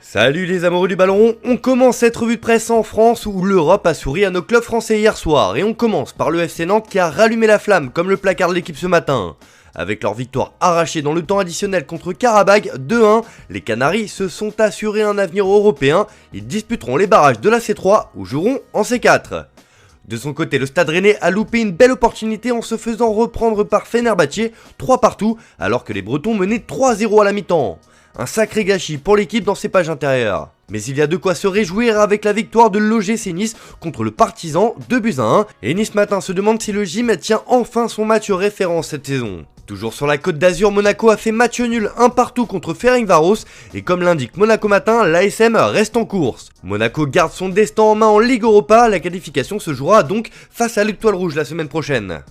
Salut les amoureux du ballon, on commence cette revue de presse en France où l'Europe a souri à nos clubs français hier soir. Et on commence par le FC Nantes qui a rallumé la flamme comme le placard de l'équipe ce matin. Avec leur victoire arrachée dans le temps additionnel contre Karabag 2-1, les Canaries se sont assurés un avenir européen. Ils disputeront les barrages de la C3 ou joueront en C4. De son côté, le Stade Rennais a loupé une belle opportunité en se faisant reprendre par Fenerbahçe 3 partout alors que les Bretons menaient 3-0 à la mi-temps. Un sacré gâchis pour l'équipe dans ses pages intérieures. Mais il y a de quoi se réjouir avec la victoire de l'OGC Nice contre le Partizan 2-1. Et Nice matin se demande si le gym tient enfin son match référence cette saison. Toujours sur la Côte d'Azur, Monaco a fait match nul 1 partout contre Ferencváros. Et comme l'indique Monaco Matin, l'ASM reste en course. Monaco garde son destin en main en Ligue Europa. La qualification se jouera donc face à l'Étoile Rouge la semaine prochaine.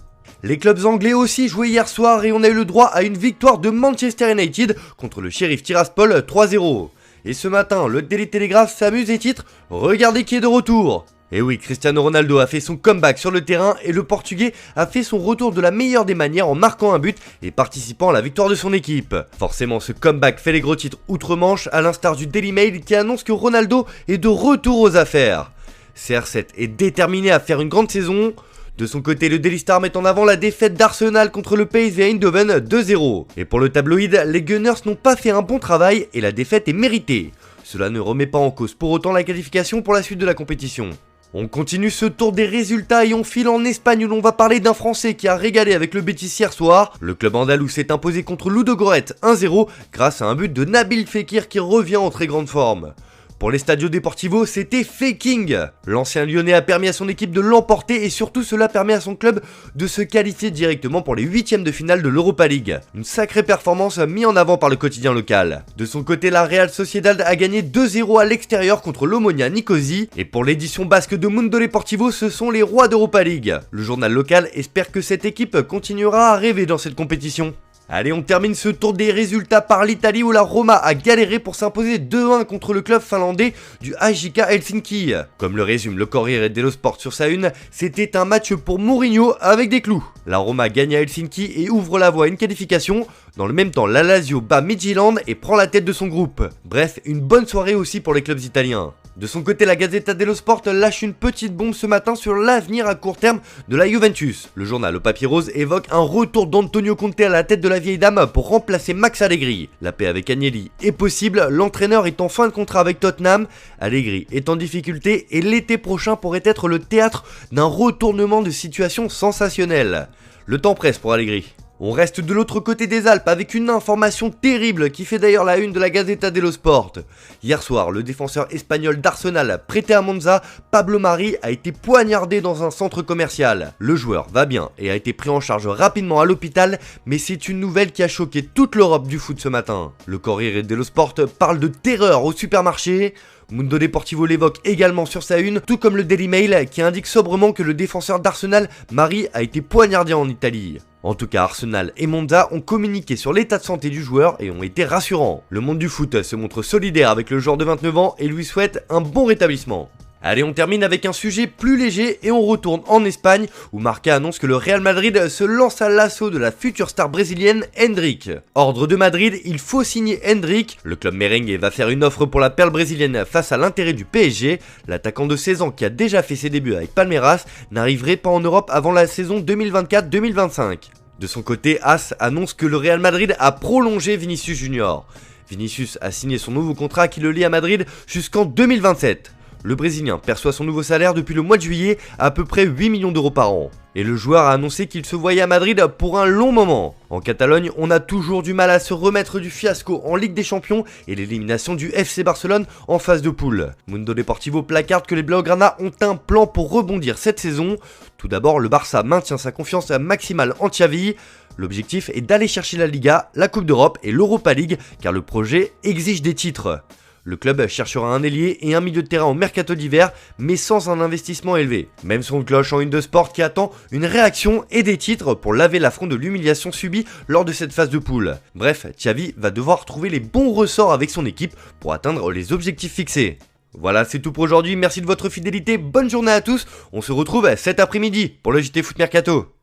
Les clubs anglais aussi jouaient hier soir et on a eu le droit à une victoire de Manchester United contre le Sheriff Tiraspol 3-0. Et ce matin, le Daily Telegraph s'amuse et titre « Regardez qui est de retour !» Et oui, Cristiano Ronaldo a fait son comeback sur le terrain et le Portugais a fait son retour de la meilleure des manières en marquant un but et participant à la victoire de son équipe. Forcément, ce comeback fait les gros titres outre-Manche à l'instar du Daily Mail qui annonce que Ronaldo est de retour aux affaires. CR7 est déterminé à faire une grande saison. De son côté, le Daily Star met en avant la défaite d'Arsenal contre le PSV Eindhoven 2-0. Et pour le tabloïd, les Gunners n'ont pas fait un bon travail et la défaite est méritée. Cela ne remet pas en cause pour autant la qualification pour la suite de la compétition. On continue ce tour des résultats et on file en Espagne où l'on va parler d'un Français qui a régalé avec le Betis hier soir. Le club andalou s'est imposé contre Ludogorets 1-0 grâce à un but de Nabil Fekir qui revient en très grande forme. Pour l'Estadio Deportivo, c'était faking. L'ancien lyonnais a permis à son équipe de l'emporter et surtout cela permet à son club de se qualifier directement pour les huitièmes de finale de l'Europa League. Une sacrée performance mise en avant par le quotidien local. De son côté, la Real Sociedad a gagné 2-0 à l'extérieur contre l'Omonia Nicosie. Et pour l'édition basque de Mundo Deportivo, ce sont les rois d'Europa League. Le journal local espère que cette équipe continuera à rêver dans cette compétition. Allez, on termine ce tour des résultats par l'Italie où la Roma a galéré pour s'imposer 2-1 contre le club finlandais du HJK Helsinki. Comme le résume le Corriere dello Sport sur sa une, c'était un match pour Mourinho avec des clous. La Roma gagne à Helsinki et ouvre la voie à une qualification. Dans le même temps, la Lazio bat Midtjylland et prend la tête de son groupe. Bref, une bonne soirée aussi pour les clubs italiens. De son côté, la Gazzetta dello Sport lâche une petite bombe ce matin sur l'avenir à court terme de la Juventus. Le journal au papier rose évoque un retour d'Antonio Conte à la tête de la vieille dame pour remplacer Max Allegri. La paix avec Agnelli est possible, l'entraîneur est en fin de contrat avec Tottenham, Allegri est en difficulté et l'été prochain pourrait être le théâtre d'un retournement de situation sensationnel. Le temps presse pour Allegri. On reste de l'autre côté des Alpes avec une information terrible qui fait d'ailleurs la une de la Gazzetta dello Sport. Hier soir, le défenseur espagnol d'Arsenal prêté à Monza, Pablo Mari, a été poignardé dans un centre commercial. Le joueur va bien et a été pris en charge rapidement à l'hôpital, mais c'est une nouvelle qui a choqué toute l'Europe du foot ce matin. Le Corriere dello Sport parle de terreur au supermarché. Mundo Deportivo l'évoque également sur sa une, tout comme le Daily Mail qui indique sobrement que le défenseur d'Arsenal, Mari, a été poignardé en Italie. En tout cas, Arsenal et Monza ont communiqué sur l'état de santé du joueur et ont été rassurants. Le monde du foot se montre solidaire avec le joueur de 29 ans et lui souhaite un bon rétablissement. Allez, on termine avec un sujet plus léger et on retourne en Espagne où Marca annonce que le Real Madrid se lance à l'assaut de la future star brésilienne Endrick. Ordre de Madrid, il faut signer Endrick. Le club merengue va faire une offre pour la perle brésilienne face à l'intérêt du PSG. L'attaquant de 16 ans qui a déjà fait ses débuts avec Palmeiras n'arriverait pas en Europe avant la saison 2024-2025. De son côté, AS annonce que le Real Madrid a prolongé Vinicius Junior. Vinicius a signé son nouveau contrat qui le lie à Madrid jusqu'en 2027. Le Brésilien perçoit son nouveau salaire depuis le mois de juillet à peu près 8 millions d'euros par an. Et le joueur a annoncé qu'il se voyait à Madrid pour un long moment. En Catalogne, on a toujours du mal à se remettre du fiasco en Ligue des Champions et l'élimination du FC Barcelone en phase de poule. Mundo Deportivo placarde que les Blaugrana ont un plan pour rebondir cette saison. Tout d'abord, le Barça maintient sa confiance maximale en Xavi. L'objectif est d'aller chercher la Liga, la Coupe d'Europe et l'Europa League car le projet exige des titres. Le club cherchera un ailier et un milieu de terrain au mercato d'hiver, mais sans un investissement élevé. Même son cloche en une de sport qui attend une réaction et des titres pour laver l'affront de l'humiliation subie lors de cette phase de poule. Bref, Xavi va devoir trouver les bons ressorts avec son équipe pour atteindre les objectifs fixés. Voilà, c'est tout pour aujourd'hui, merci de votre fidélité, bonne journée à tous, on se retrouve cet après-midi pour le JT Foot Mercato.